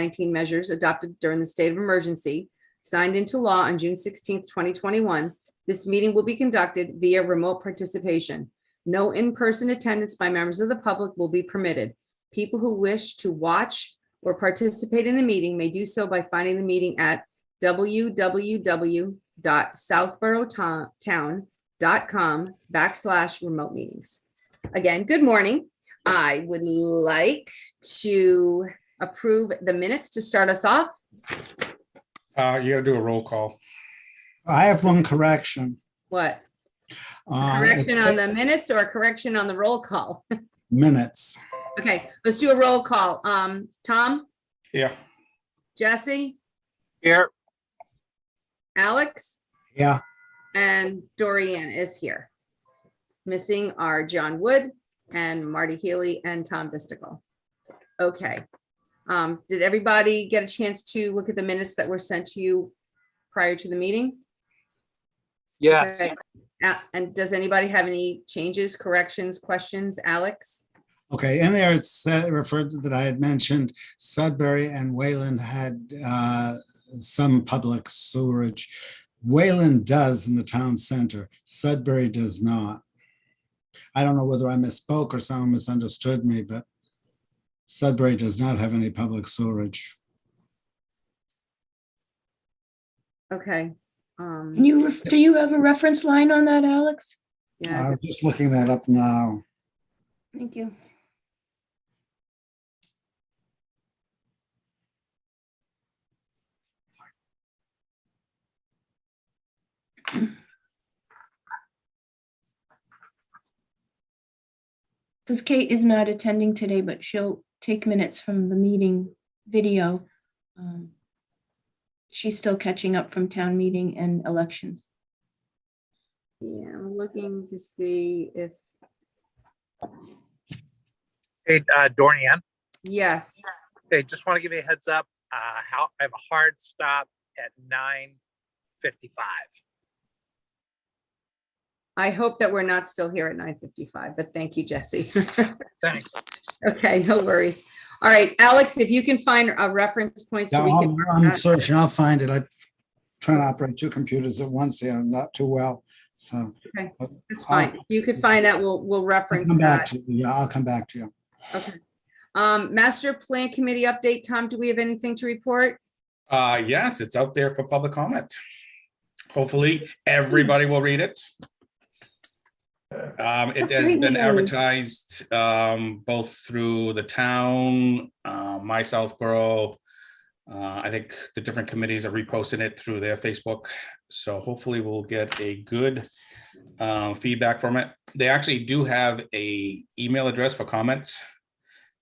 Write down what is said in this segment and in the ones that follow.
19 measures adopted during the state of emergency, signed into law on June 16th, 2021. This meeting will be conducted via remote participation. No in-person attendance by members of the public will be permitted. People who wish to watch or participate in the meeting may do so by finding the meeting at www.southboroughtown.com/remote meetings. Again, good morning. I would like to approve the minutes to start us off. You gotta do a roll call. I have one correction. What? Correction on the minutes or a correction on the roll call? Minutes. Okay, let's do a roll call. Tom, Yeah. Jesse, Here. Alex, Yeah. and Dorianne is here. Missing are John Wood and Marty Healy and Tom Vistical. Okay. Did everybody get a chance to look at the minutes that were sent to you prior to the meeting? Yes. Okay. And does anybody have any changes, corrections, questions? Alex? Okay, in there it said, referred to that I had mentioned Sudbury and Wayland had some public sewerage. Wayland does in the town center. Sudbury does not. I don't know whether I misspoke or someone misunderstood me, but Sudbury does not have any public sewerage. Okay. Do you have a reference line on that, Alex? Yeah, I'm just looking that up now. Thank you. Because Kate is not attending today, but she'll take minutes from the meeting video. She's still catching up from town meeting and elections. yeah, I'm looking to see if, Hey, Dorianne. yes. Hey, just want to give you a heads up. I have a hard stop at 9:55. I hope that we're not still here at 9:55, but thank you, Jesse. Thanks. Okay, no worries. All right, Alex, if you can find a reference point so we can. I'm searching, I'll find it. I'm trying to operate two computers at once here, not too well, so. Okay, that's fine. You could find that, we'll I'll reference come back that. to you. Yeah, I'll come back to you. Okay. Master Plan Committee update. Tom, do we have anything to report? Yes, it's out there for public comment. Hopefully, everybody will read it. It has been advertised both through the town, my Southborough. I think the different committees are reposting it through their Facebook. So hopefully we'll get a good feedback from it. They actually do have a email address for comments.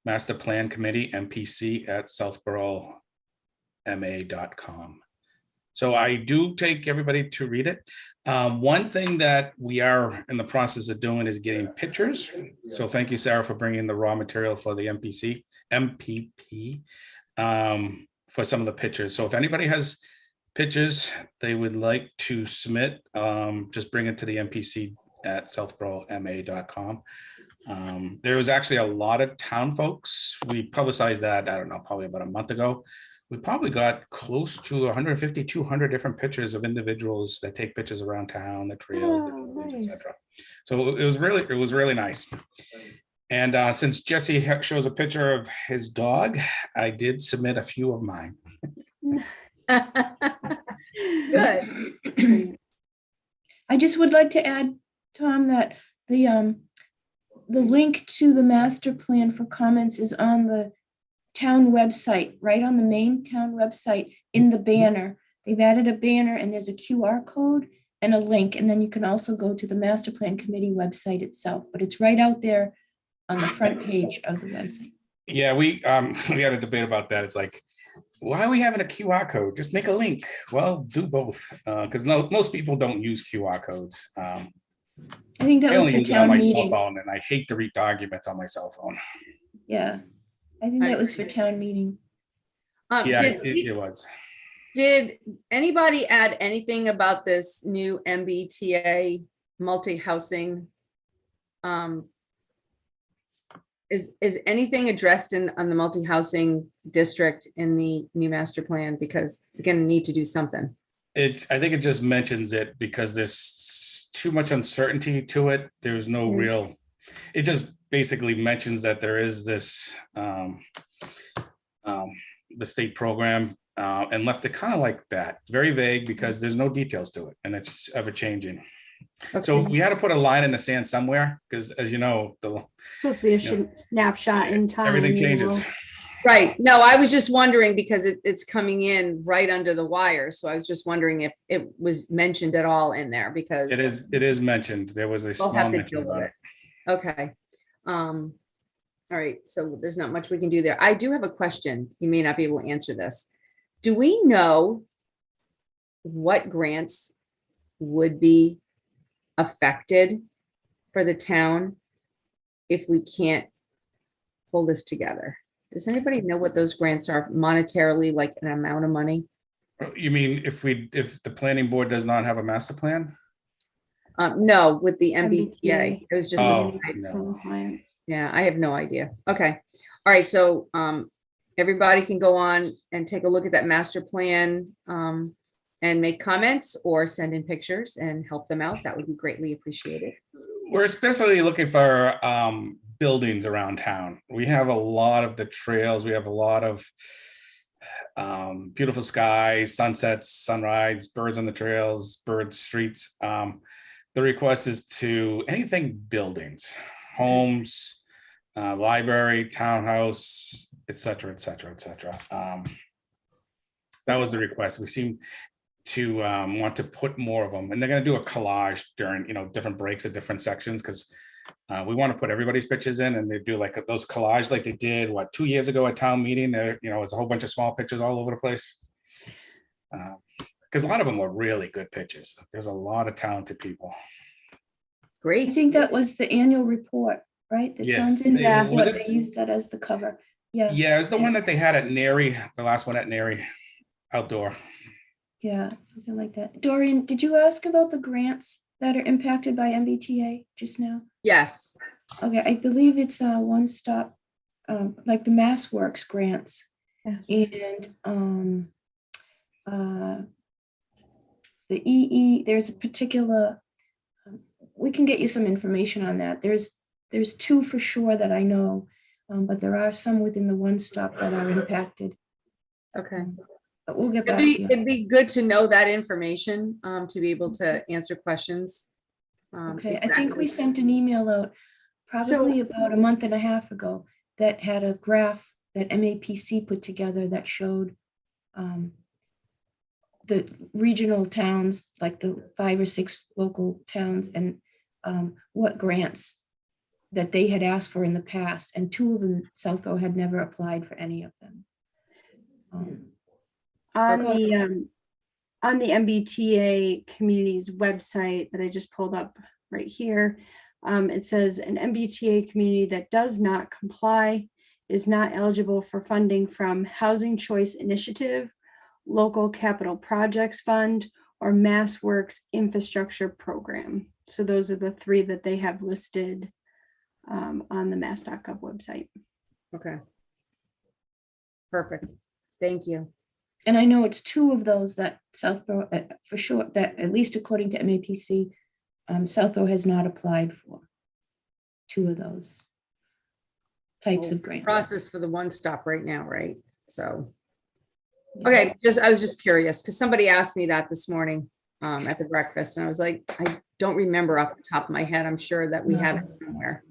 Master Plan Committee, mpc@southboroughma.com. So I do take everybody to read it. One thing that we are in the process of doing is getting pictures. So thank you, Sarah, for bringing the raw material for the MPP for some of the pictures. So if anybody has pictures they would like to submit, just bring it to the MPC@southboroughma.com. There was actually a lot of town folks. We publicized that, I don't know, probably about a month ago. We probably got close to 150, 200 different pictures of individuals that take pictures around town, the trails, the buildings, nice. etc. So it was really nice. And since Jesse shows a picture of his dog, I did submit a few of mine. Good. I just would like to add, Tom, that the link to the master plan for comments is on the town website, right on the main town website in the banner. They've added a banner and there's a QR code and a link, and then you can also go to the master plan committee website itself, but it's right out there on the front page of the website. Yeah, we had a debate about that. It's like, why are we having a QR code? Just make a link. Well, do both, because most people don't use QR codes. I think that I was only for use it on town my cell meeting. phone, and I hate to read documents on my cell phone. Yeah, I think that was for town meeting. Yeah, Did it was. Did anybody add anything about this new MBTA multi-housing Is anything addressed on the multi-housing district in the new master plan? Because we're gonna need to do something. I think it just mentions it because there's too much uncertainty to it. There's no real, it just basically mentions that there is this, the state program, and left it kind of like that. It's very vague because there's no details to it and it's ever changing. So Okay. we had to put a line in the sand somewhere because, as you know, Supposed to be a Yeah. snapshot in time. everything you changes. know. Right. No, I was just wondering because it's coming in right under the wire. So I was just wondering if it was mentioned at all in there because It is mentioned. There was a we'll small have to mention deal with about it. it. Okay. All right. So there's not much we can do there. I do have a question. You may not be able to answer this. Do we know what grants would be affected for the town if we can't pull this together? Does anybody know what those grants are monetarily, like an amount of money? You mean if the planning board does not have a master plan? No, with the MBTA. MBTA. It was just, Oh, a- no. Compliance. yeah, I have no idea. Okay. All right. So everybody can go on and take a look at that master plan and make comments or send in pictures and help them out. That would be greatly appreciated. We're especially looking for buildings around town. We have a lot of the trails. We have a lot of beautiful skies, sunsets, sunrise, birds on the trails, birds streets. The request is to anything buildings, homes, library, townhouse, et cetera, et cetera, et cetera. That was the request. We seem to want to put more of them, and they're going to do a collage during, different breaks at different sections because we want to put everybody's pictures in, and they do like those collage like they did 2 years ago at town meeting. There, it's a whole bunch of small pictures all over the place. Because a lot of them were really good pictures. There's a lot of talented people. I Great. think that was the annual report, right? The Yes. town's annual Yeah. Was report, it- they used that as the cover. Yeah, Yeah, it's the one that they had at Nary, the last one at Nary outdoor. yeah, something like that. Dorian, did you ask about the grants that are impacted by MBTA just now? Yes. Okay, I believe it's a one-stop, like the Mass Works grants. Yes. And the EE, there's a particular, we can get you some information on that. There's two for sure that I know, but there are some within the one stop that are impacted. Okay. But we'll get It'd back to be, you. it'd be good to know that information to be able to answer questions. Okay, I think we sent an email out probably about a month and a half ago that had a graph that MAPC put together that showed the regional towns, like the 5 or 6 local towns, and what grants that they had asked for in the past, and 2 of them, Southborough had never applied for any of them. On go the MBTA community's website that I just pulled up right here, it says an MBTA community that does not comply is not eligible for funding from Housing Choice Initiative, Local Capital Projects Fund, or Mass Works Infrastructure Program. So those are the 3 that they have listed on the mass.gov website. Okay. Perfect. Thank you. And I know it's 2 of those that Southborough, for sure, that at least according to MAPC, Southborough has not applied for 2 of those types of grants. Process for the one stop right now, right? So, okay, I was just curious because somebody asked me that this morning at the breakfast, and I was like, I don't remember off the top of my head. I'm sure that we have it somewhere.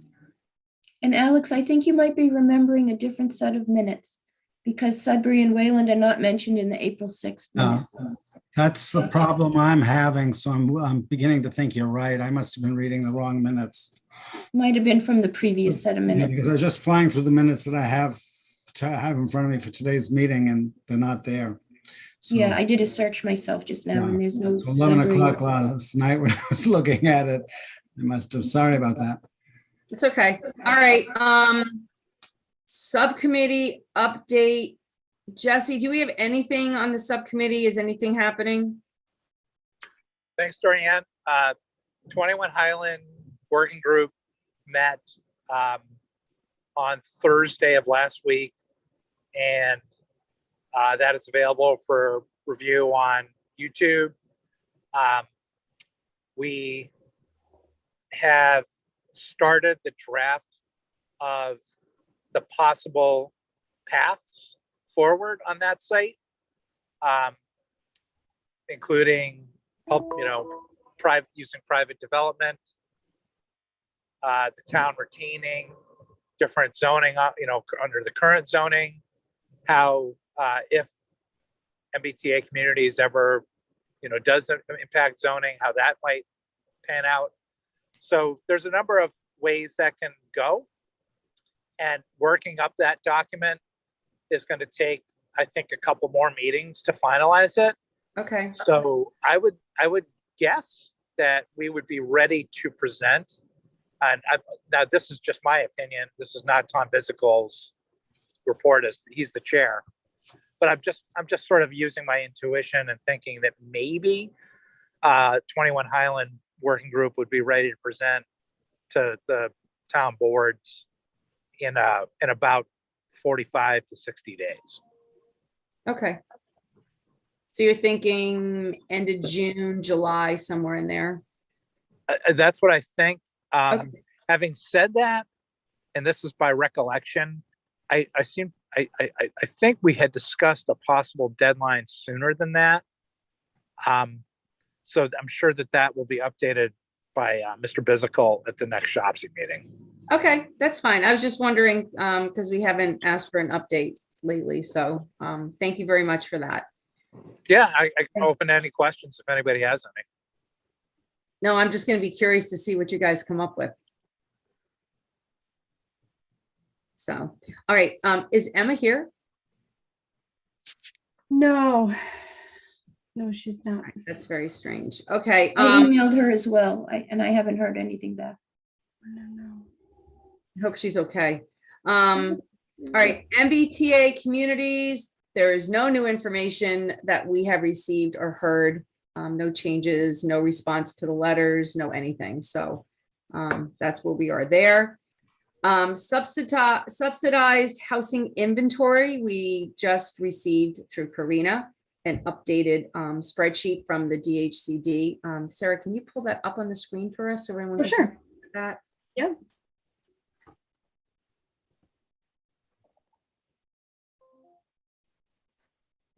And Alex, I think you might be remembering a different set of minutes because Sudbury and Wayland are not mentioned in the April 6th minutes. That's the problem I'm having. So I'm beginning to think you're right. I must have been reading the wrong minutes. Might have been from the previous set of Yeah, minutes. because I was just flying through the minutes that I have to have in front of me for today's meeting, and they're not there. So, Yeah, I did a search myself just now and there's no. so 11 Sudbury. o'clock last night when I was looking at it, I must have, sorry about that. It's okay. All right. Subcommittee update. Jesse, do we have anything on the subcommittee? Is anything happening? Thanks, Dorian. 21 Highland Working Group met on Thursday of last week, and that is available for review on YouTube. We have started the draft of the possible paths forward on that site, including using private development, the town retaining different zoning, under the current zoning, how if MBTA communities ever, does impact zoning, how that might pan out. So there's a number of ways that can go, and working up that document is going to take, I think, a couple more meetings to finalize it. Okay, So I would guess that we would be ready to present. And now this is just my opinion. This is not Tom Bisickel's report, as he's the chair. But I'm just sort of using my intuition and thinking that maybe 21 Highland Working Group would be ready to present to the town boards in about 45 to 60 days. okay. So you're thinking end of June, July, somewhere in there? That's what I think. Okay. Having said that, and this is by recollection, I think we had discussed a possible deadline sooner than that. So I'm sure that will be updated by Mr. Bizicle at the next Shopc meeting. Okay, that's fine. I was just wondering, because we haven't asked for an update lately, so thank you very much for that. Yeah, I can open any questions if anybody has any. No, I'm just going to be curious to see what you guys come up with. So, all right, is Emma here? No, she's not. That's very strange. Okay. I emailed her as well, and I haven't heard anything back. No. I hope she's okay. All right, MBTA communities, there is no new information that we have received or heard. No changes, no response to the letters, no anything. So that's where we are there. Subsidized housing inventory, we just received through Karina an updated spreadsheet from the DHCD. Sarah, can you pull that up on the screen for us so everyone can Sure. look at that? Yeah.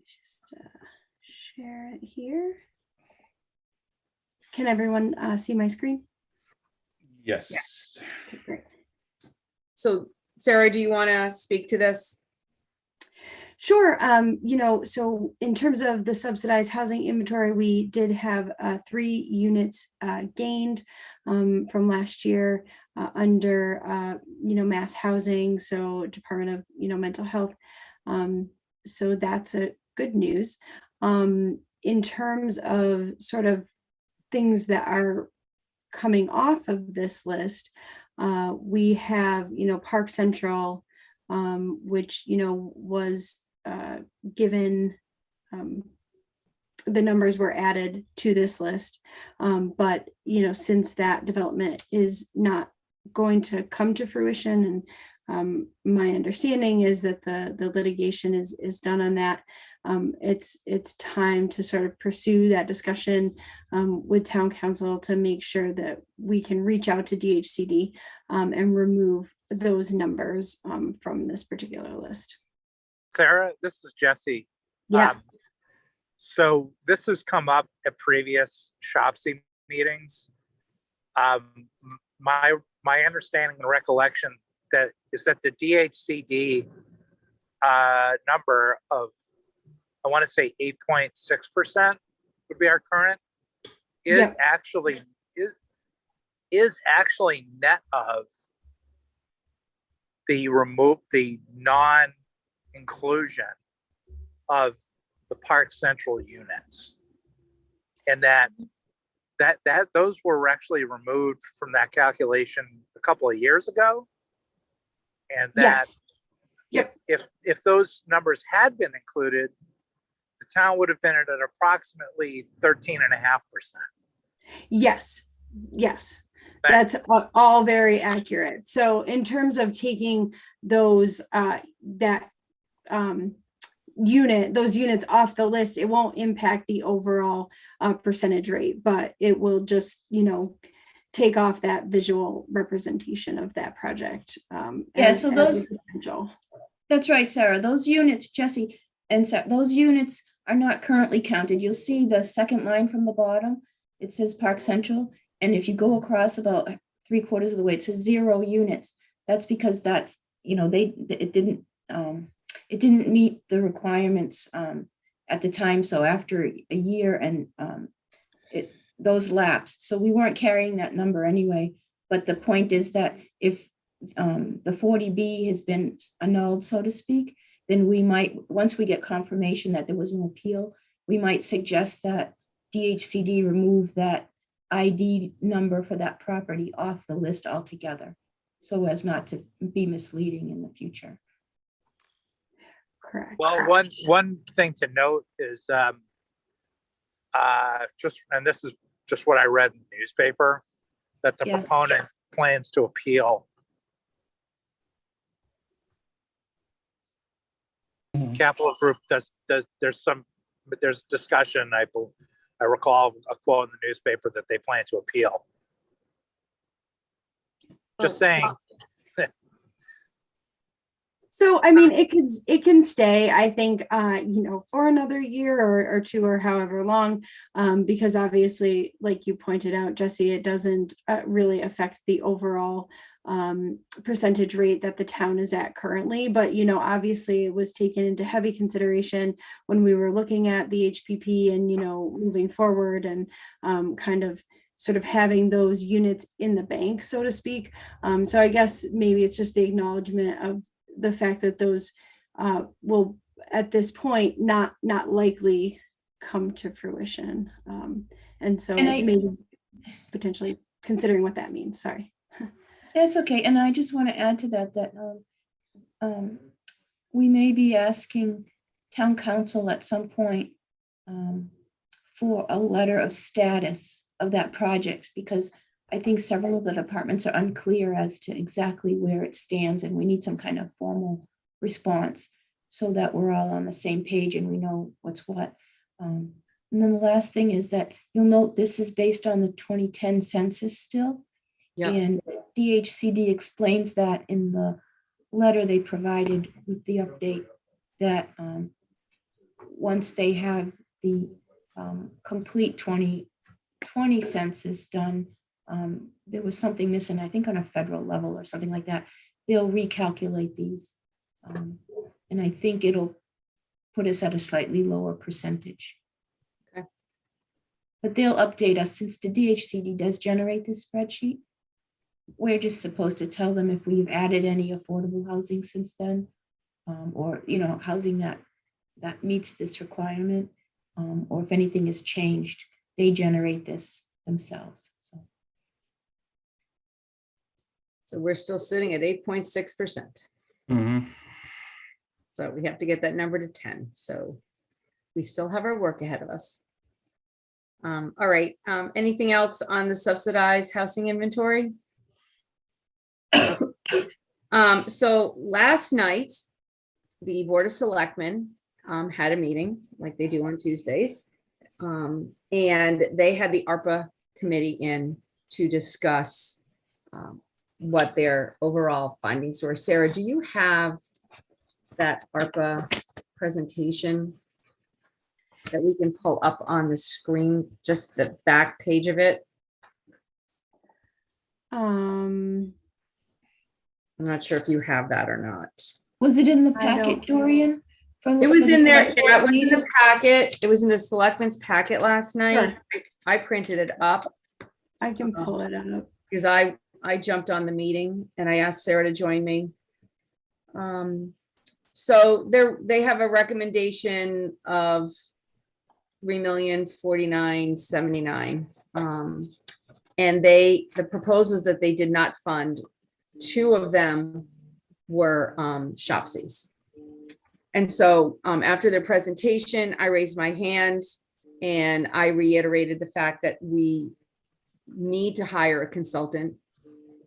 Just share it here. Can everyone see my screen? Yes. Okay, great. So Sarah, do you want to speak to this? Sure. So in terms of the subsidized housing inventory, we did have 3 units gained from last year under, mass housing, so Department of, Mental Health. So that's a good news. In terms of sort of things that are coming off of this list, we have, Park Central, which, was given, the numbers were added to this list. But, since that development is not going to come to fruition, and my understanding is that the litigation is done on that, it's time to sort of pursue that discussion with town council to make sure that we can reach out to DHCD and remove those numbers from this particular list. Sarah, this is Jesse. Yeah. So this has come up at previous Shopc meetings. My understanding and recollection is that the DHCD number of, I want to say 8.6% would be our current, is actually net of the non-inclusion of the Park Central units, and that those were actually removed from that calculation a couple of years ago, and that if those numbers had been included, the town would have been at approximately 13.5%. Yes. That's all very accurate. So in terms of taking those, those units off the list, it won't impact the overall percentage rate, but it will just, take off that visual representation of that project. Yeah, so as those- a potential. That's right, Sarah. Those units, Jesse, and those units are not currently counted. You'll see the second line from the bottom. It says Park Central. And if you go across about 3/4 of the way, it says 0 units. That's because that's, it didn't meet the requirements at the time. So after a year and those lapsed. So we weren't carrying that number anyway. But the point is that if the 40B has been annulled, so to speak, then we might, once we get confirmation that there was an appeal, we might suggest that DHCD remove that ID number for that property off the list altogether, so as not to be misleading in the future. Correct. Well, one thing to note is and this is just what I read in the newspaper, that the Yeah. proponent plans to appeal. Capital Group there's discussion, I recall a quote in the newspaper that they plan to appeal. Just saying. So, I mean, it can stay, I think, for another year or two or however long, because obviously, like you pointed out, Jesse, it doesn't really affect the overall percentage rate that the town is at currently. But, obviously it was taken into heavy consideration when we were looking at the HPP and, moving forward and kind of sort of having those units in the bank, so to speak. So I guess maybe it's just the acknowledgement of the fact that those will at this point not likely come to fruition. And so maybe potentially considering what that means. Sorry. That's okay. And I just want to add to that, we may be asking town council at some point for a letter of status of that project, because I think several of the departments are unclear as to exactly where it stands, and we need some kind of formal response so that we're all on the same page and we know what's what. And then the last thing is that you'll note this is based on the 2010 census still. Yeah. And DHCD explains that in the letter they provided with the update, that once they have the complete 2020 census done, there was something missing, I think on a federal level or something like that. They'll recalculate these. And I think it'll put us at a slightly lower percentage. Okay. But they'll update us, since the DHCD does generate this spreadsheet. We're just supposed to tell them if we've added any affordable housing since then, or housing that meets this requirement, or if anything has changed. They generate this themselves. So we're still sitting at 8.6%. Mhm. So we have to get that number to 10. So we still have our work ahead of us. All right. Anything else on the subsidized housing inventory? So last night, the Board of Selectmen had a meeting like they do on Tuesdays. And they had the ARPA committee in to discuss what their overall findings were. Sarah, do you have that ARPA presentation that we can pull up on the screen, just the back page of it? I'm not sure if you have that or not. Was it in the I don't packet, Dorian? It was in there. Yeah, it was in the packet. It was in the selectmen's packet last night. I printed it up I can pull it up. because I jumped on the meeting and I asked Sarah to join me. So they have a recommendation of $3,049,079. And the proposals that they did not fund, 2 of them were Shopcs. And so after their presentation, I raised my hand and I reiterated the fact that we need to hire a consultant,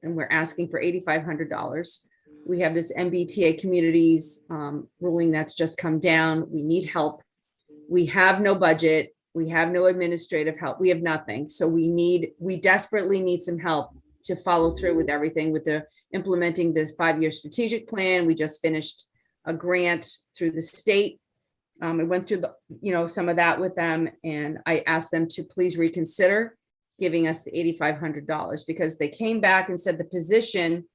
and we're asking for $8,500. We have this MBTA communities ruling that's just come down. We need help. We have no budget. We have no administrative help. We have nothing. So we desperately need some help to follow through with everything with the implementing this 5-year strategic plan. We just finished a grant through the state. I went through some of that with them, and I asked them to please reconsider giving us the $8,500 because they came back and said the position,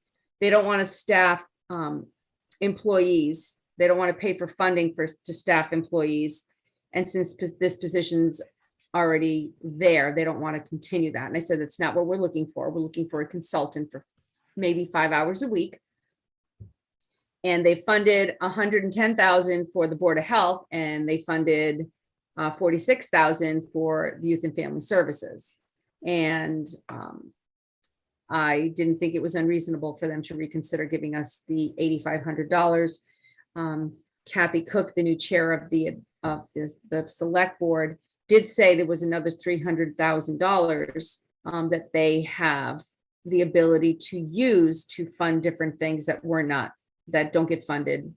they don't want to staff employees. They don't want to pay for funding to staff employees. And since this position's already there, they don't want to continue that. And I said, that's not what we're looking for. We're looking for a consultant for maybe 5 hours a week. And they funded $110,000 for the Board of Health, and they funded $46,000 for the Youth and Family Services. And I didn't think it was unreasonable for them to reconsider giving us the $8,500. Kathy Cook, the new chair of the select board, did say there was another $300,000 that they have the ability to use to fund different things that don't get funded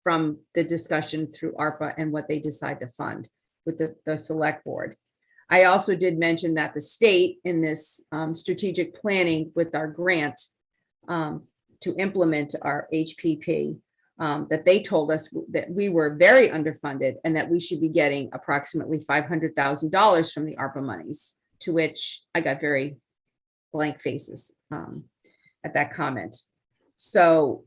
from the discussion through ARPA and what they decide to fund with the select board. I also did mention that the state in this strategic planning with our grant to implement our HPP, that they told us that we were very underfunded and that we should be getting approximately $500,000 from the ARPA monies, to which I got very blank faces at that comment. So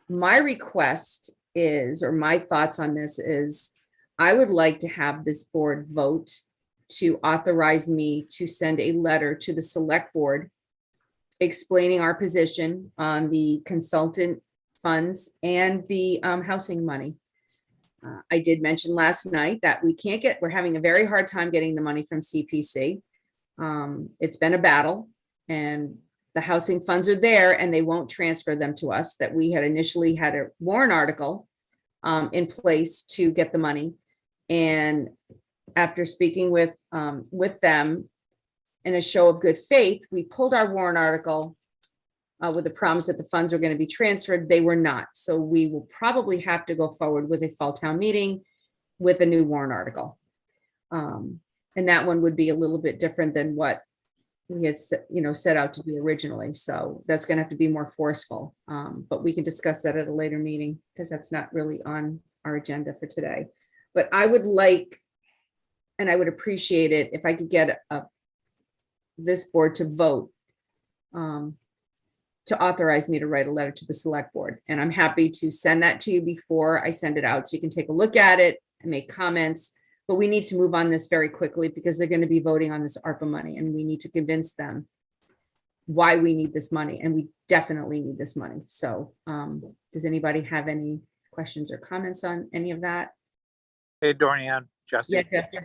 my request is, or my thoughts on this is, I would like to have this board vote to authorize me to send a letter to the select board explaining our position on the consultant funds and the housing money. I did mention last night that we're having a very hard time getting the money from CPC. It's been a battle, and the housing funds are there and they won't transfer them to us, that we had initially had a warrant article in place to get the money. And after speaking with them in a show of good faith, we pulled our warrant article with the promise that the funds are going to be transferred. They were not. So we will probably have to go forward with a fall town meeting with a new warrant article. And that one would be a little bit different than what we had set out to do originally. So that's going to have to be more forceful. But we can discuss that at a later meeting because that's not really on our agenda for today. But I would like, and I would appreciate it if I could get this board to vote to authorize me to write a letter to the select board. And I'm happy to send that to you before I send it out so you can take a look at it and make comments. But we need to move on this very quickly because they're going to be voting on this ARPA money, and we need to convince them why we need this money, and we definitely need this money. So does anybody have any questions or comments on any of that? Hey, Dorian, Jesse. Yeah, Jesse.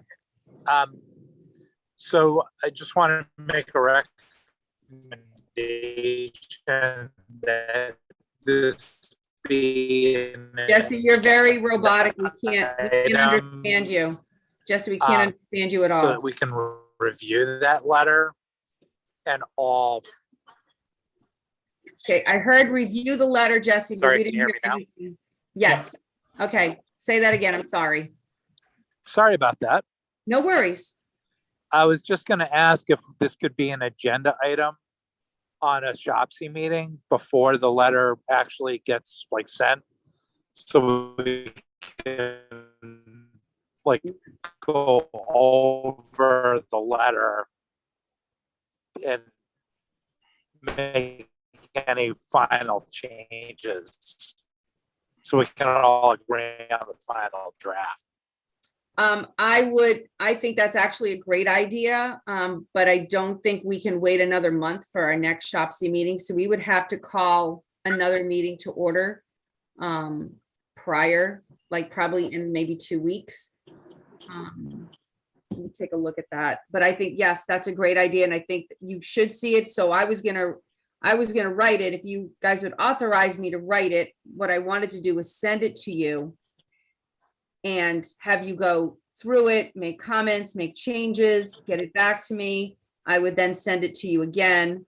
So I just want to make a recommendation that this be Jesse, you're very robotic. We can't understand you. Jesse, we can't understand you at all. So that we can review that letter and all. Okay, I heard review the letter, Jesse. But Sorry, we can didn't you hear me now? anything. Yes. Okay, say that again. I'm sorry. Sorry about that. No worries. I was just going to ask if this could be an agenda item on a Shopc meeting before the letter actually gets sent, so we can go over the letter and make any final changes, so we can all agree on the final draft. I think that's actually a great idea, but I don't think we can wait another month for our next Shopc meeting. So we would have to call another meeting to order prior, probably in maybe 2 weeks. Let me take a look at that. But I think, yes, that's a great idea. And I think you should see it. So I was gonna write it. If you guys would authorize me to write it, what I wanted to do was send it to you and have you go through it, make comments, make changes, get it back to me. I would then send it to you again.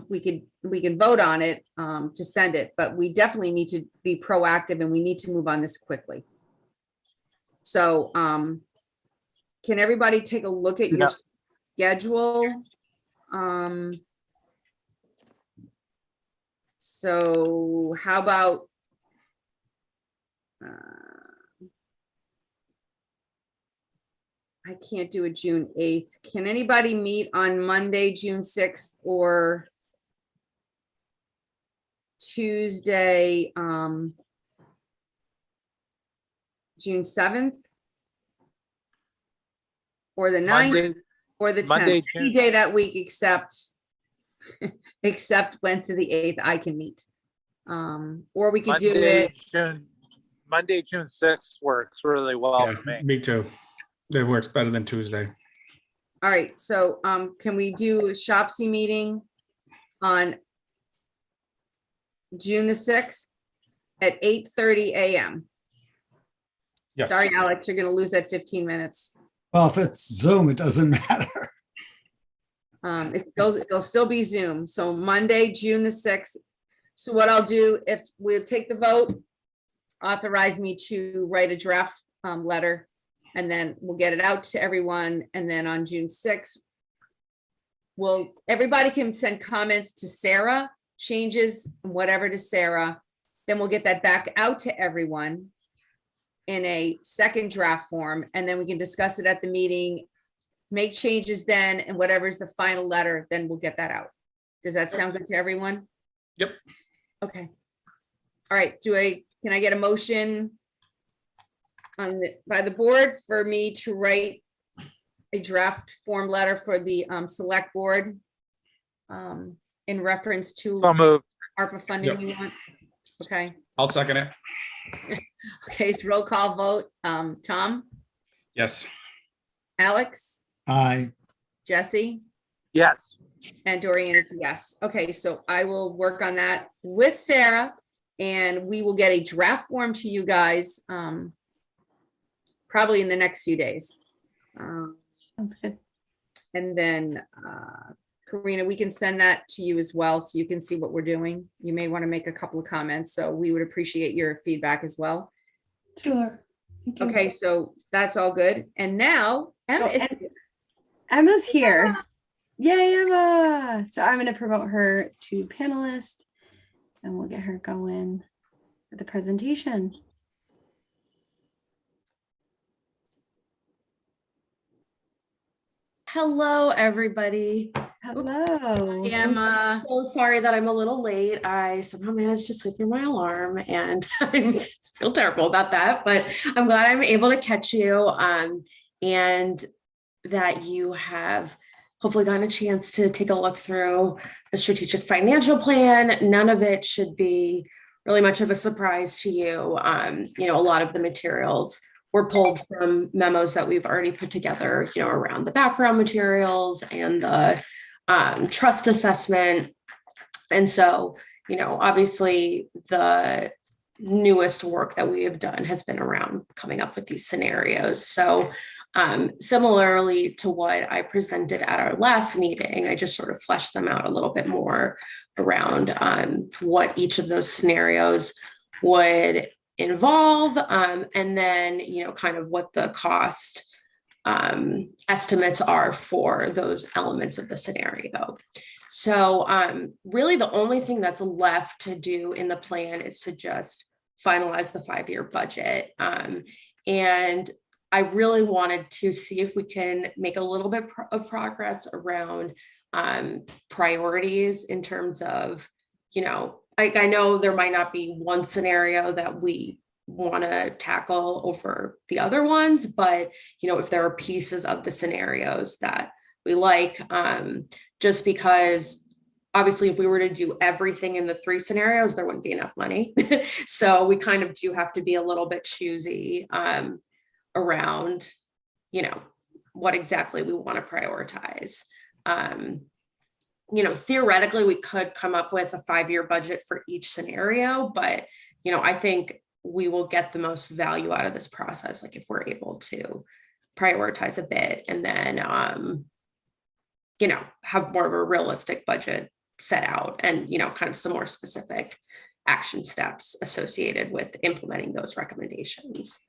We can vote on it to send it, but we definitely need to be proactive and we need to move on this quickly. So can everybody take a look at your schedule? So how about I can't do it June 8th. Can anybody meet on Monday, June 6th or Tuesday, June 7th? Or the 9th Monday, or the Monday, 10th? Any June- day that week except Wednesday the 8th, I can meet. Or we could do it. Monday, June 6th works really well Yeah, for me. me too. That works better than Tuesday. All right, so can we do a Shopc meeting on June the 6th at 8:30 a.m.? Yes. Sorry, Alex, you're gonna lose that 15 minutes. Well, if it's Zoom, it doesn't matter. It'll still be Zoom. So Monday, June the 6th. So what I'll do, if we'll take the vote, authorize me to write a draft letter, and then we'll get it out to everyone. And then on June 6th, everybody can send comments to Sarah, changes, whatever to Sarah. Then we'll get that back out to everyone in a second draft form, and then we can discuss it at the meeting, make changes then, and whatever's the final letter, then we'll get that out. Does that sound good to everyone? Yep. Okay. All right, can I get a motion by the board for me to write a draft form letter for the select board in reference to So moved. ARPA funding Yep. we want? Okay, I'll second it. okay, so roll call vote. Tom, Yes. Alex, Aye. Jesse, Yes. and Dorian is a yes. Okay, so I will work on that with Sarah, and we will get a draft form to you guys probably in the next few days. Sounds good. And then, Karina, we can send that to you as well, so you can see what we're doing. You may want to make a couple of comments, so we would appreciate your feedback as well. Sure. Thank you. Okay, so that's all good. And now, Emma is, Emma's here. Yay, Emma. So I'm going to promote her to panelist and we'll get her going with the presentation. Hello, everybody. Hello. Emma. So sorry that I'm a little late. I somehow managed to sleep through my alarm and I'm still terrible about that, but I'm glad I'm able to catch you and that you have hopefully gotten a chance to take a look through the strategic financial plan. None of it should be really much of a surprise to you. A lot of the materials were pulled from memos that we've already put together, around the background materials and the trust assessment. And so, obviously the newest work that we have done has been around coming up with these scenarios. So similarly to what I presented at our last meeting, I just sort of fleshed them out a little bit more around what each of those scenarios would involve, and then, kind of what the cost estimates are for those elements of the scenario. So really the only thing that's left to do in the plan is to just finalize the 5-year budget. And I really wanted to see if we can make a little bit of progress around priorities in terms of, I know there might not be one scenario that we want to tackle over the other ones, but, if there are pieces of the scenarios that we like, just because obviously if we were to do everything in the 3 scenarios, there wouldn't be enough money. So we kind of do have to be a little bit choosy around, what exactly we want to prioritize. Theoretically, we could come up with a 5-year budget for each scenario, but, I think we will get the most value out of this process, like if we're able to prioritize a bit and then, have more of a realistic budget set out and, kind of some more specific action steps associated with implementing those recommendations.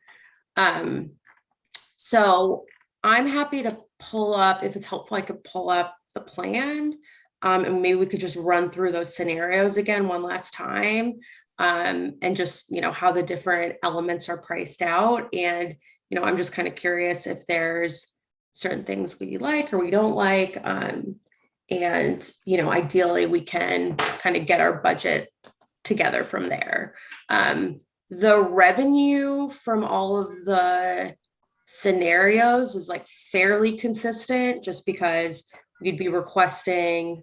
So I'm happy to pull up, if it's helpful, I could pull up the plan. And maybe we could just run through those scenarios again one last time. And just, how the different elements are priced out. And, I'm just kind of curious if there's certain things we like or we don't like. And, ideally we can kind of get our budget together from there. The revenue from all of the scenarios is like fairly consistent, just because we'd be requesting,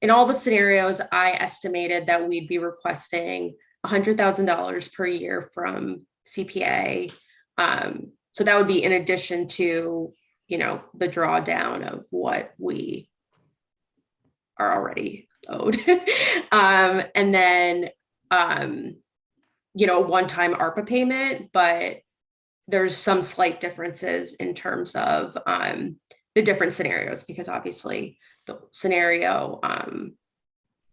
in all the scenarios, I estimated that we'd be requesting $100,000 per year from CPA. So that would be in addition to, the drawdown of what we are already owed. And then, one-time ARPA payment, but there's some slight differences in terms of the different scenarios, because obviously the scenario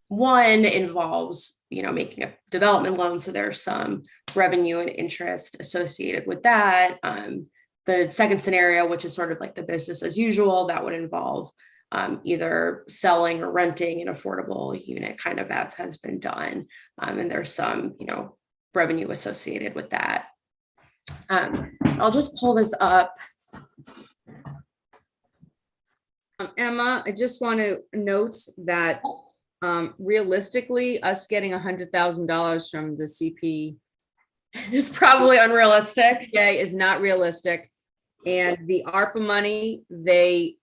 one involves, making a development loan. So there's some revenue and interest associated with that. The second scenario, which is sort of like the business as usual, that would involve either selling or renting an affordable unit, kind of as has been done. And there's some, revenue associated with that. I'll just pull this up. Emma, I just want to note that realistically, us getting $100,000 from the CP It's probably unrealistic. is not realistic. And the ARPA money, they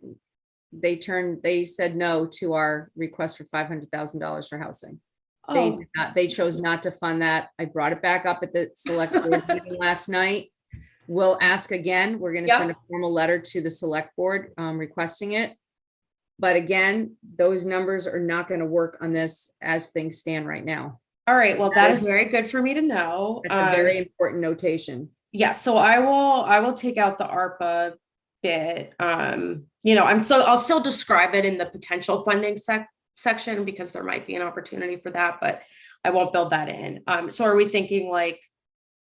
said no to our request for $500,000 for housing. Oh, They chose not to fund that. I brought it back up at the select board meeting last night. We'll ask again. We're going to send a formal letter to the select board requesting it. But again, those numbers are not going to work on this as things stand right now. all right. Well, that is very good for me to know. That's a very important notation. Yeah, so I will take out the ARPA bit. I'll still describe it in the potential funding section, because there might be an opportunity for that, but I won't build that in. So are we thinking like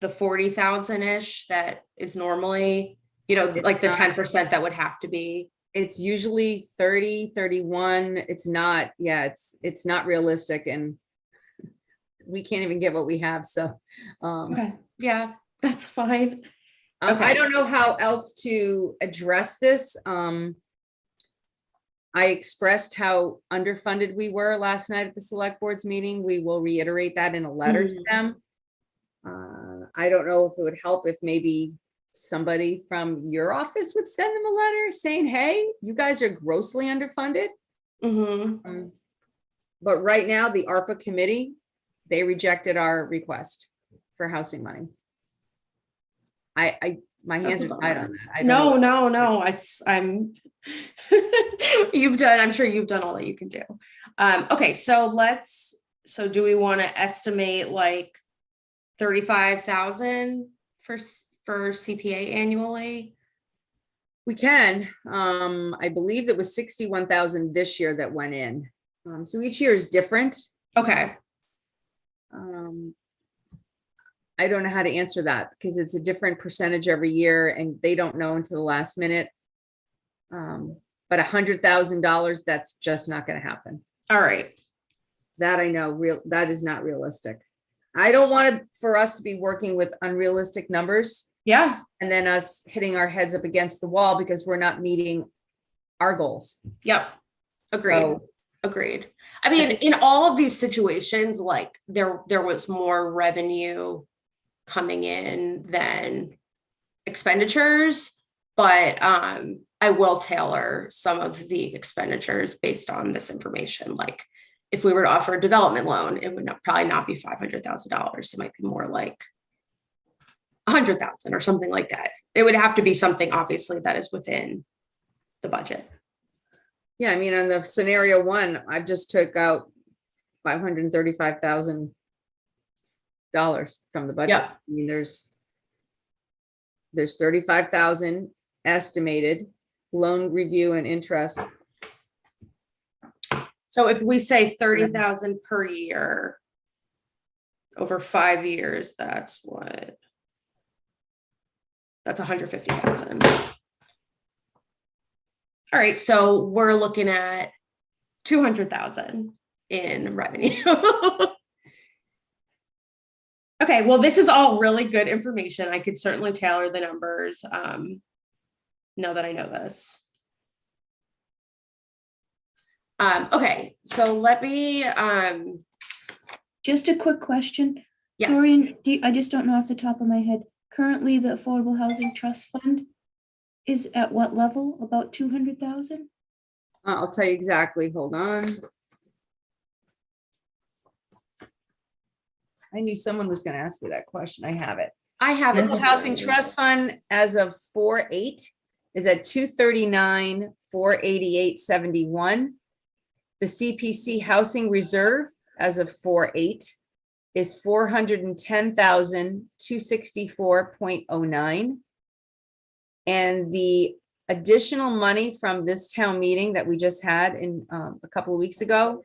the 40,000-ish that is normally, like the 10% that would have to be? It's usually 30, 31. It's not, it's not realistic, and we can't even get what we have. So, Okay, yeah, that's fine. I don't know how else to address this. I expressed how underfunded we were last night at the select board's meeting. We will reiterate that in a letter to them. I don't know if it would help if maybe somebody from your office would send them a letter saying, hey, you guys are grossly underfunded. But right now, the ARPA committee, they rejected our request for housing money. My hands are tied on that. No. I'm sure you've done all that you can do. Okay, so do we want to estimate like 35,000 for CPA annually? We can. I believe it was 61,000 this year that went in. So each year is different. Okay. I don't know how to answer that, because it's a different percentage every year and they don't know until the last minute. But $100,000, that's just not going to happen. All right. That I know, that is not realistic. I don't want for us to be working with unrealistic numbers. Yeah. And then us hitting our heads up against the wall because we're not meeting our goals. Yep. Agreed. I mean, in all of these situations, like there was more revenue coming in than expenditures, but I will tailor some of the expenditures based on this information. Like if we were to offer a development loan, it would probably not be $500,000. It might be more like 100,000 or something like that. It would have to be something obviously that is within the budget. Yeah, I mean, on the scenario one, I just took out $535,000 from the budget. Yeah. I mean, there's 35,000 estimated loan review and interest. So if we say 30,000 per year over 5 years, that's what? That's 150,000. All right, so we're looking at 200,000 in revenue. Okay, well, this is all really good information. I could certainly tailor the numbers. Now that I know this. Okay, so let me, Just a quick question. yes. Dorian, I just don't know off the top of my head. Currently, the Affordable Housing Trust Fund is at what level? About 200,000? I'll tell you exactly. Hold on. I knew someone was going to ask me that question. I have it. I have The it. Housing Trust Fund as of 4/8 is at 239, 488.71. The CPC Housing Reserve as of 4/8 is 410,264.09. And the additional money from this town meeting that we just had in a couple of weeks ago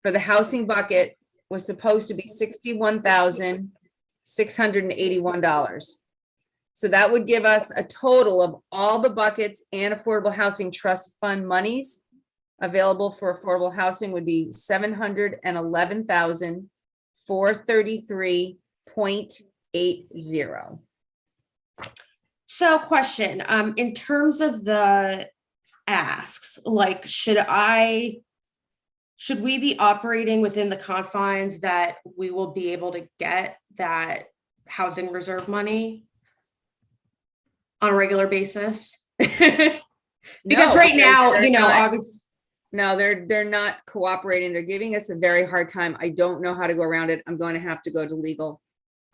for the housing bucket was supposed to be $61,681. So that would give us a total of all the buckets and Affordable Housing Trust Fund monies available for affordable housing would be $711,433.80. So question, in terms of the asks, like, should we be operating within the confines that we will be able to get that housing reserve money on a regular basis? Because No, right now, they're you know, not. obviously. No, they're not cooperating. They're giving us a very hard time. I don't know how to go around it. I'm going to have to go to legal.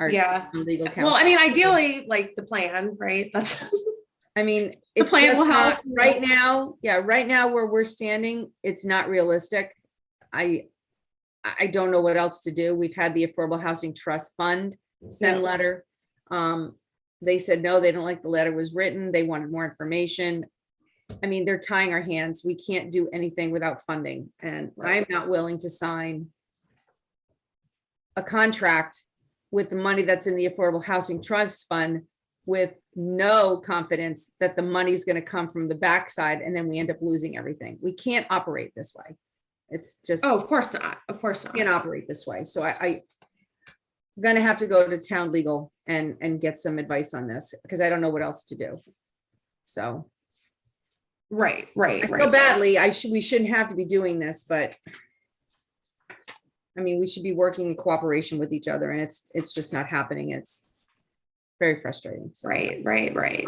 Our Yeah. legal counsel. Well, I mean, ideally, like the plan, right? That's I mean, The it's plan just will help. not right now. Yeah, right now where we're standing, it's not realistic. I don't know what else to do. We've had the Affordable Housing Trust Fund send Yeah. letter. They said, no, they don't like the letter was written. They wanted more information. I mean, they're tying our hands. We can't do anything without funding. And I'm not willing to sign a contract with the money that's in the Affordable Housing Trust Fund with no confidence that the money's going to come from the backside and then we end up losing everything. We can't operate this way. It's just, Oh, of course not. Of course not. can't operate this way. So I'm gonna have to go to town legal and get some advice on this because I don't know what else to do. So Right. I feel badly. We shouldn't have to be doing this, but I mean, we should be working in cooperation with each other and it's just not happening. It's very frustrating. So, Right. okay.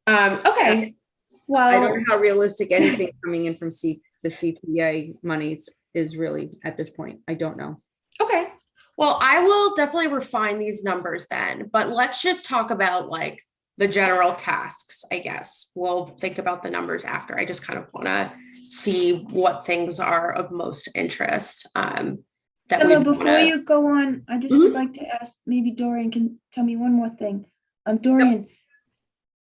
Okay. I don't Well, know how realistic anything coming in from the CPA monies is really at this point. I don't know. okay. Well, I will definitely refine these numbers then, but let's just talk about like the general tasks, I guess. We'll think about the numbers after. I just kind of want to see what things are of most interest. That we Before you go on, I just Mhm. would like to ask, maybe Dorian can tell me one more thing. Dorian,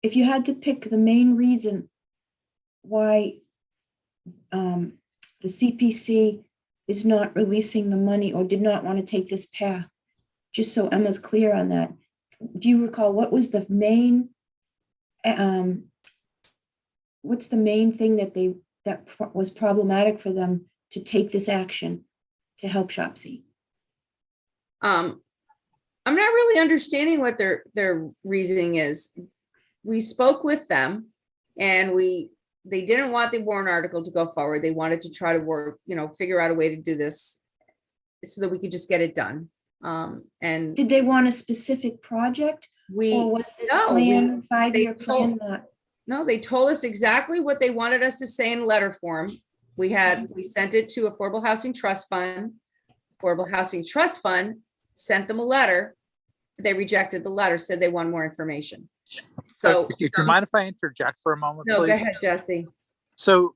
if you had to pick the main reason why the CPC is not releasing the money or did not want to take this path, just so Emma's clear on that, do you recall what was the main, what's the main thing that was problematic for them to take this action to help Shopc? I'm not really understanding what their reasoning is. We spoke with them and they didn't want the warrant article to go forward. They wanted to try to work, figure out a way to do this so that we could just get it done. And Did they want a specific project or was this no, plan, 5-year they plan told- not? No, they told us exactly what they wanted us to say in letter form. We sent it to Affordable Housing Trust Fund. Affordable Housing Trust Fund sent them a letter. They rejected the letter, said they want more information. So, do you mind if I interject for a moment, no, please? go ahead, Jesse. So,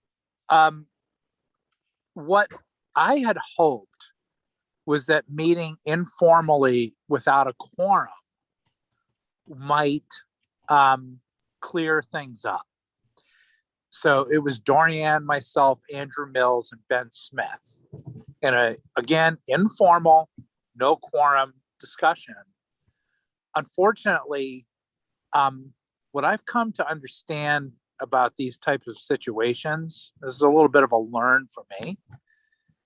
what I had hoped was that meeting informally without a quorum might clear things up. So it was Dorian, myself, Andrew Mills, and Ben Smith. And again, informal, no quorum discussion. Unfortunately, what I've come to understand about these types of situations, this is a little bit of a learn for me,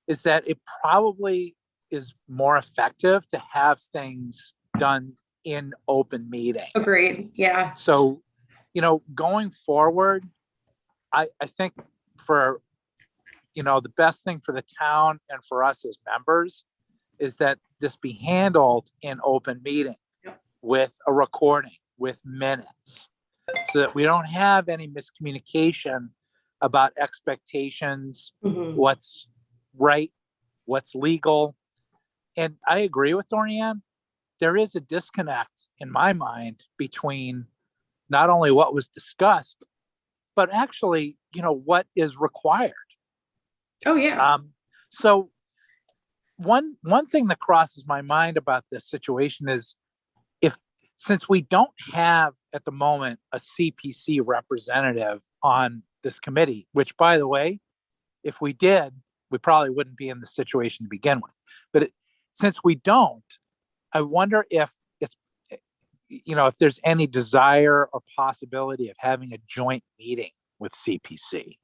is that it probably is more effective to have things done in open meeting. Agreed. Yeah. So, going forward, I think for, the best thing for the town and for us as members is that this be handled in open meeting with a recording, with minutes, so that we don't have any miscommunication about expectations, Mhm. what's right, what's legal. And I agree with Dorian. There is a disconnect in my mind between not only what was discussed, but actually, what is required. Oh, yeah. So one thing that crosses my mind about this situation is since we don't have at the moment a CPC representative on this committee, which by the way, if we did, we probably wouldn't be in the situation to begin with. But since we don't, I wonder if if there's any desire or possibility of having a joint meeting with CPC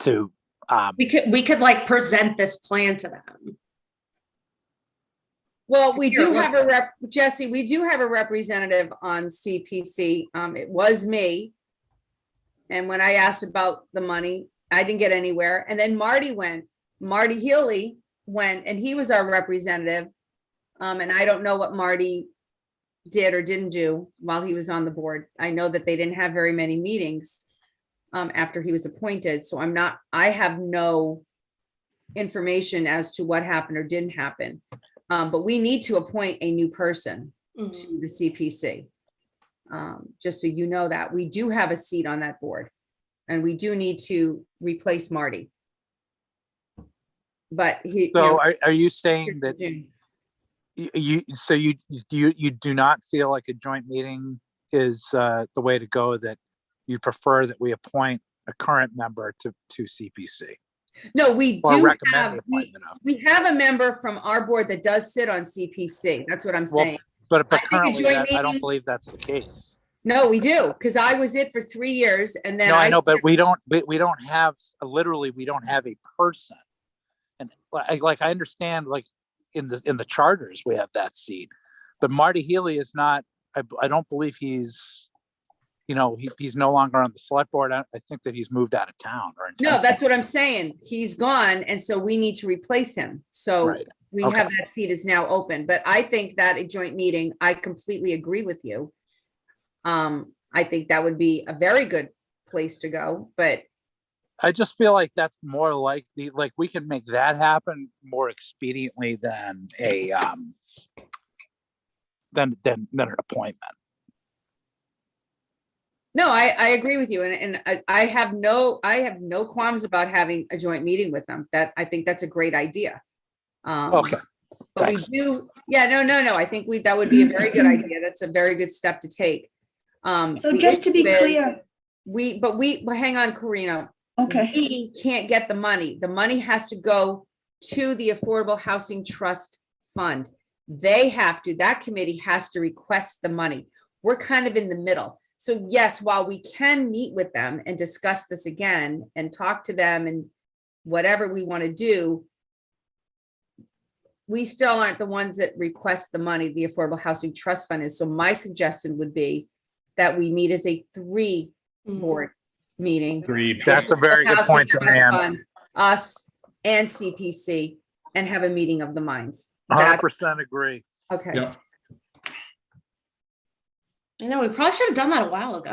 to We could like present this plan to them. Well, we do have Jesse, we do have a representative on CPC. It was me. And when I asked about the money, I didn't get anywhere. And then Marty Healy went, and he was our representative. And I don't know what Marty did or didn't do while he was on the board. I know that they didn't have very many meetings after he was appointed. So I have no information as to what happened or didn't happen. But we need to appoint a new person to the CPC. Just so you know that we do have a seat on that board, and we do need to replace Marty. But are you saying that you do not feel like a joint meeting is the way to go, that you prefer that we appoint a current member to CPC? No, we Or do recommend have, the appointment of? we have a member from our board that does sit on CPC. That's what I'm Well, saying. But I think a currently, joint I don't meeting- believe that's the case. No, we do, because I was it for 3 years, and then No, I know, but we don't have, literally, we don't have a person. And I understand, like in the charters, we have that seat, but Marty Healy is not, I don't believe he's, he's no longer on the select board. I think that he's moved out of town or in No, town. that's what I'm saying. He's gone, and so we need to replace him. So Right. we Okay. have that seat is now open, but I think that a joint meeting, I completely agree with you. I think that would be a very good place to go, but I just feel like that's more likely, like we can make that happen more expediently than than an appointment. no, I agree with you. And I have no qualms about having a joint meeting with them. I think that's a great idea. Okay. But Thanks. we do, yeah, no, I think that would be a very good idea. That's a very good step to take. So The just to be issue is clear, But hang on, Karina. okay, We can't get the money. The money has to go to the Affordable Housing Trust Fund. That committee has to request the money. We're kind of in the middle. So yes, while we can meet with them and discuss this again and talk to them and whatever we want to do, we still aren't the ones that request the money. The Affordable Housing Trust Fund is. So my suggestion would be that we meet as a 3 board meeting. Agreed. That's a very good Housing point, Trust Joanne. Fund, us and CPC, and have a meeting of the minds. 100% agree. Okay. Yep. I know, we probably should have done that a while ago.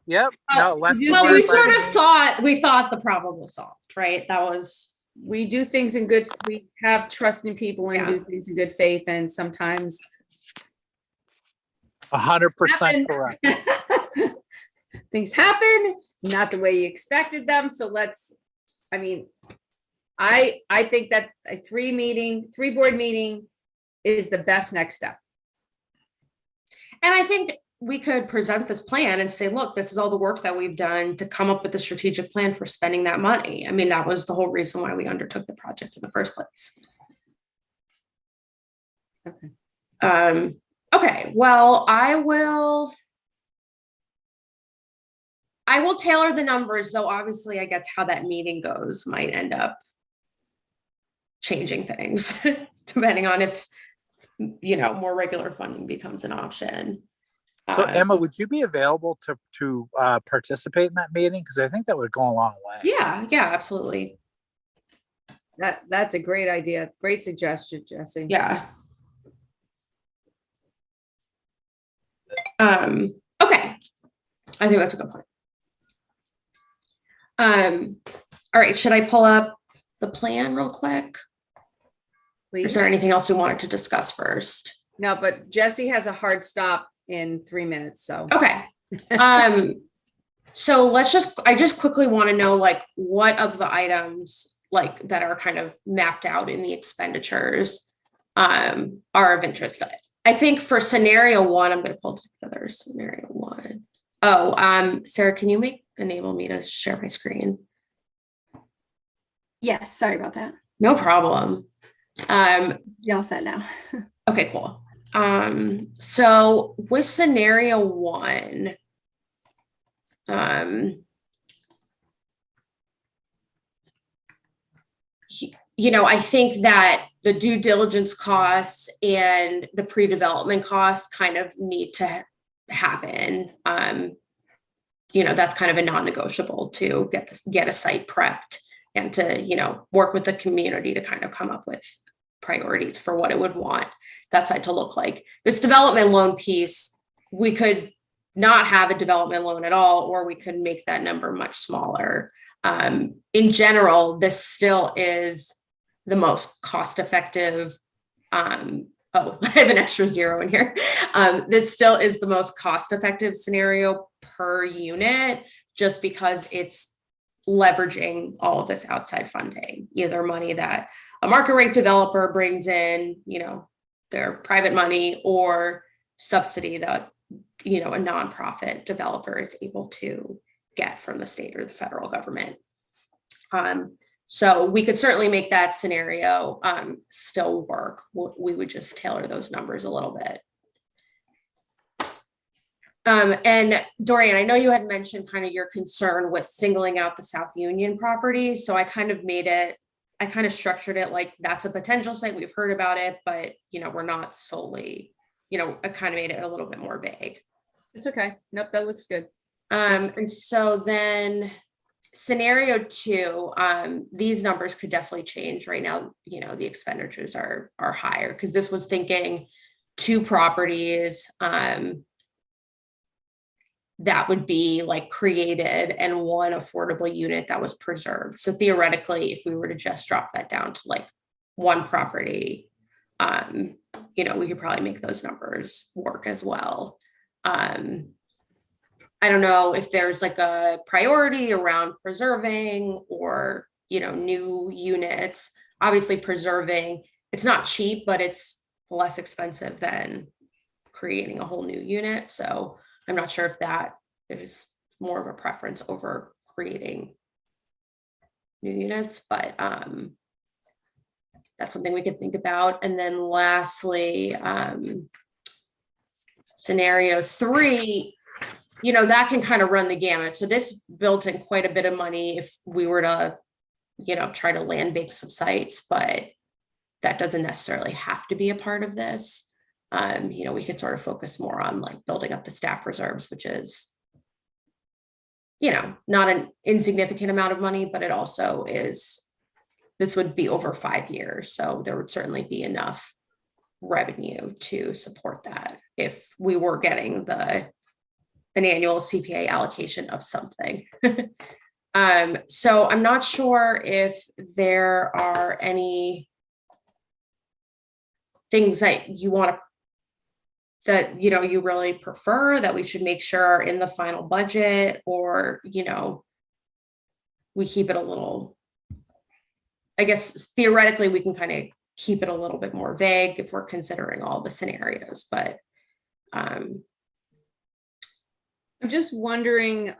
Yep. Well, No, let's. you- Well, Well, we sort of thought the problem was solved, right? That was, We do things in good, we have trust in people and Yeah. do things in good faith, and sometimes 100% correct. things happen, not the way you expected them. So I think that a 3 board meeting is the best next step. and I think we could present this plan and say, look, this is all the work that we've done to come up with the strategic plan for spending that money. I mean, that was the whole reason why we undertook the project in the first place. Okay. Okay, well, I will tailor the numbers, though obviously I guess how that meeting goes might end up changing things depending on if, you know, more regular funding becomes an option. So Emma, would you be available to participate in that meeting? Because I think that would go a long way. Yeah, absolutely. That's a great idea. Great suggestion, Jesse. Yeah. Okay. I think that's a good point. All right, should I pull up the plan real quick? Or is Please. there anything else we wanted to discuss first? No, but Jesse has a hard stop in 3 minutes, so. Okay. So I just quickly want to know, like, what of the items like that are kind of mapped out in the expenditures are of interest. I think for scenario one, I'm going to pull together scenario one. Oh, Sarah, can you enable me to share my screen? Yes, sorry about that. No problem. Y'all set now. Okay, cool. So with scenario one, you know, I think that the due diligence costs and the pre-development costs kind of need to happen. You know, that's kind of a non-negotiable to get a site prepped and to, you know, work with the community to kind of come up with priorities for what it would want that site to look like. This development loan piece, we could not have a development loan at all, or we could make that number much smaller. In general, this still is the most cost-effective. Oh, I have an extra zero in here. This still is the most cost-effective scenario per unit, just because it's leveraging all of this outside funding, either money that a market rate developer brings in, you know, their private money, or subsidy that, you know, a nonprofit developer is able to get from the state or the federal government. So we could certainly make that scenario still work. We would just tailor those numbers a little bit. And Dorian, I know you had mentioned kind of your concern with singling out the South Union property. So I kind of structured it like that's a potential site. We've heard about it, but, you know, we're not solely, you know, I kind of made it a little bit more vague. It's okay. Nope, that looks good. And so then scenario two, these numbers could definitely change right now. You know, the expenditures are higher because this was thinking 2 properties that would be like created and 1 affordable unit that was preserved. So theoretically, if we were to just drop that down to like 1 property, you know, we could probably make those numbers work as well. I don't know if there's like a priority around preserving or, you know, new units. Obviously preserving, it's not cheap, but it's less expensive than creating a whole new unit. So I'm not sure if that is more of a preference over creating new units, but that's something we could think about. And then lastly, scenario 3, you know, that can kind of run the gamut. So this built in quite a bit of money if we were to, you know, try to land bank some sites, but that doesn't necessarily have to be a part of this. You know, we could sort of focus more on like building up the staff reserves, which is, you know, not an insignificant amount of money, but it also is, this would be over 5 years. So there would certainly be enough revenue to support that if we were getting an annual CPA allocation of something. So I'm not sure if there are any things that you want to, that, you know, you really prefer that we should make sure are in the final budget, or, you know, we keep it a little, I guess theoretically we can kind of keep it a little bit more vague if we're considering all the scenarios, but just wondering,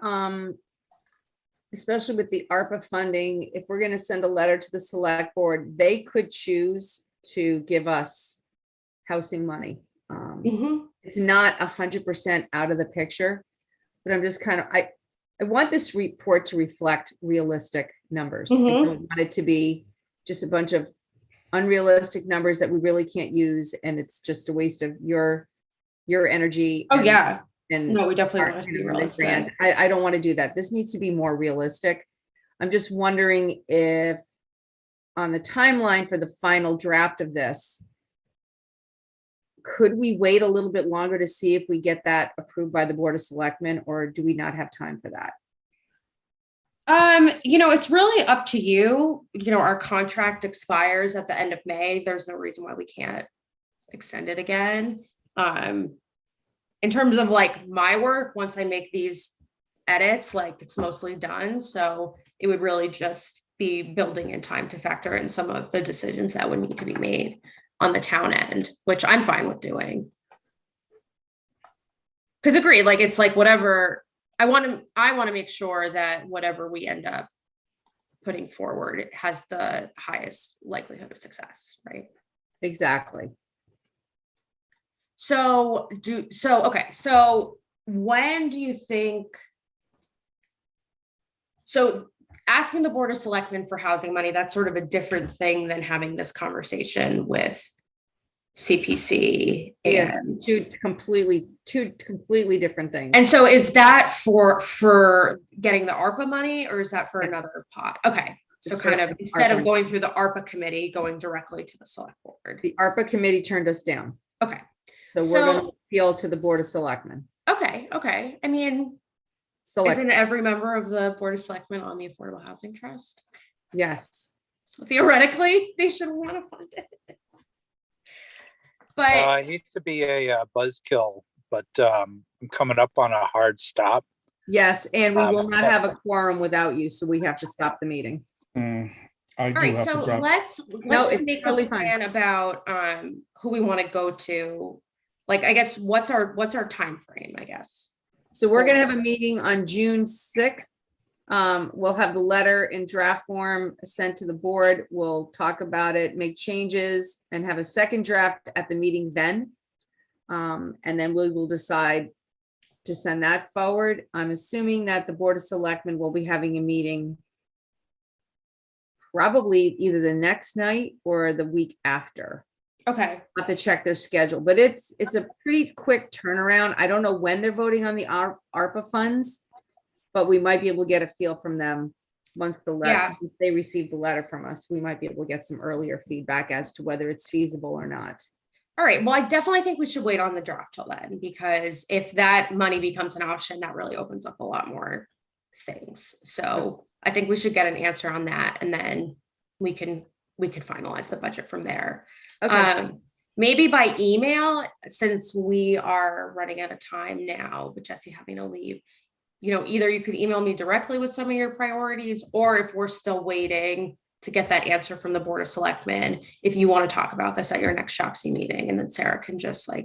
especially with the ARPA funding, if we're gonna send a letter to the select board, they could choose to give us housing money. It's not 100% out of the picture, but I'm just kind of, I want this report to reflect realistic numbers. I don't want it to be just a bunch of unrealistic numbers that we really can't use, and it's just a waste of your energy. Oh, and- yeah. And No, we definitely our- want it to be and this realistic. grant. I don't want to do that. This needs to be more realistic. I'm just wondering if on the timeline for the final draft of this, could we wait a little bit longer to see if we get that approved by the Board of Selectmen, or do we not have time for that? It's really up to you. Our contract expires at the end of May. There's no reason why we can't extend it again. In terms of like my work, once I make these edits, like it's mostly done. So it would really just be building in time to factor in some of the decisions that would need to be made on the town end, which I'm fine with doing. Because agree, like it's like whatever I want to make sure that whatever we end up putting forward it has the highest likelihood of success, right? Exactly. So when do you think? So asking the Board of Selectmen for housing money, that's sort of a different thing than having this conversation with CPC. Yes, And two completely different things. And so is that for getting the ARPA money, or is that for Yes. another pot? Okay. So It's for kind of the instead ARPA. of going through the ARPA committee, going directly to the select board. The ARPA committee turned us down. Okay. So we're going to So- appeal to the Board of Selectmen. Okay. I mean, Select, isn't every member of the Board of Selectmen on the Affordable Housing Trust? yes. So theoretically, they should want to fund it. But I hate to be a buzzkill, but I'm coming up on a hard stop. Yes, and we will not yeah. have a quorum without you, so we have to stop the meeting. I all do right, have to so drop. let's No, just it's make totally a fine. plan about who we want to go to. Like, I guess what's our time frame, I guess. So we're gonna have a meeting on June 6th. We'll have the letter in draft form sent to the board. We'll talk about it, make changes, and have a second draft at the meeting then. And then we will decide to send that forward. I'm assuming that the Board of Selectmen will be having a meeting probably either the next night or the week after. Okay. Have to check their schedule, but it's a pretty quick turnaround. I don't know when they're voting on the ARPA funds, but we might be able to get a feel from them once the letter, Yeah. if they receive the letter from us, we might be able to get some earlier feedback as to whether it's feasible or not. All right. Well, I definitely think we should wait on the draft till then, because if that money becomes an option, that really opens up a lot more things. So I think we should get an answer on that, and then we can finalize the budget from there. Okay, Maybe by email, since we are running out of time now with Jesse having to leave. Either you could email me directly with some of your priorities, or if we're still waiting to get that answer from the Board of Selectmen, if you want to talk about this at your next Shopc meeting, and then Sarah can just okay.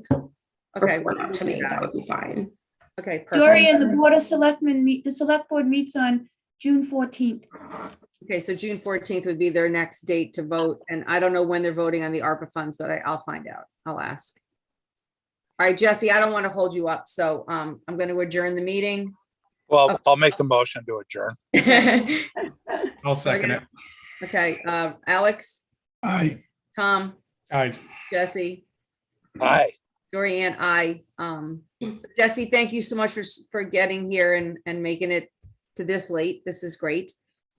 report out to me, that would be fine. Okay, perfect. Dorian, the Board of Selectmen the select board meets on June 14th. Okay, so June 14th would be their next date to vote, and I don't know when they're voting on the ARPA funds, but I'll find out. I'll ask. All right, Jesse, I don't want to hold you up, so I'm going to adjourn the meeting. Well, I'll make the motion to adjourn. I'll second it. Okay, Alex, Aye. Tom, Aye. Jesse, Aye. Dorian, so Jesse, thank you so much for getting here and making it to this late. This is great.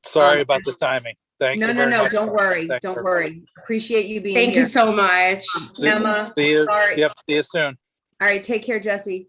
Sorry about the timing. Thank you. No, very much. don't worry, Thank don't you. worry. Appreciate you being Thank here. you so much. See- Emma, See you. sorry. Yep. See you soon. All right, take care, Jesse.